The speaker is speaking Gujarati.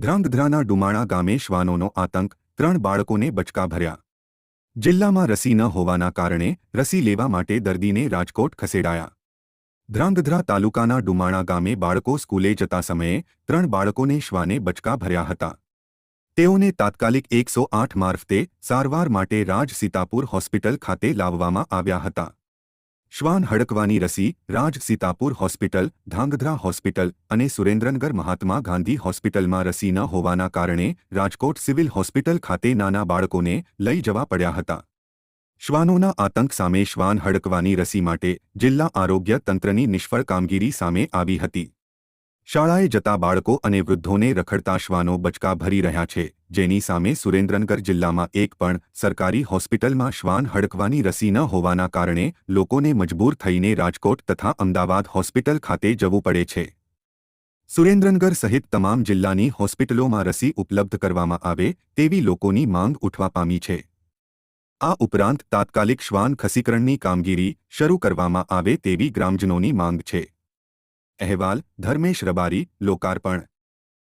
ધ્રાંગધ્રાના ડુમાણા ગામે શ્વાનોનો આતંક, 3 બાળકોને બચકા ભર્યા। જિલ્લામાં રસી ન હોવાના કારણે રસી લેવા માટે દર્દીને રાજકોટ ખસેડાયા। ધ્રાંગધ્રા તાલુકાના ડુમાણા ગામે બાળકો સ્કૂલે જતા સમયે 3 બાળકોને શ્વાને બચકા ભર્યા હતા। તેઓને તાત્કાલિક 108 મારફતે સારવાર માટે રાજ સીતાપુર હોસ્પિટલ ખાતે લાવવામાં આવ્યા હતા। શ્વાન હડકવાની રસી રાજ સીતાપુર હોસ્પિટલ, ધ્રાંગધ્રા હોસ્પિટલ અને સુરેન્દ્રનગર મહાત્મા ગાંધી હોસ્પિટલમાં રસી ન હોવાના કારણે રાજકોટ સિવિલ હોસ્પિટલ ખાતે નાના બાળકોને લઈ જવા પડ્યા હતા। શ્વાનોના આતંક સામે શ્વાન હડકવાની રસી માટે જિલ્લા આરોગ્ય તંત્રની નિષ્ફળ કામગીરી સામે આવી હતી। શાળાએ જતા બાળકો અને વૃદ્ધોને રખડતા શ્વાનો બચકા ભરી રહ્યા છે, જેની સામે સુરેન્દ્રનગર જિલ્લામાં એક પણ સરકારી હોસ્પિટલમાં શ્વાન હડકવાની રસી ન હોવાના કારણે લોકોને મજબૂર થઈને રાજકોટ તથા અમદાવાદ હોસ્પિટલ ખાતે જવું પડે છે। સુરેન્દ્રનગર સહિત તમામ જિલ્લાની હોસ્પિટલોમાં રસી ઉપલબ્ધ કરવામાં આવે તેવી લોકોની માંગ ઉઠવા પામી છે। આ ઉપરાંત તાત્કાલિક શ્વાન ખસીકરણની કામગીરી શરૂ કરવામાં આવે તેવી ગ્રામજનોની માંગ છે। અહેવાલ ધર્મેશ રબારી, લોકાર્પણ।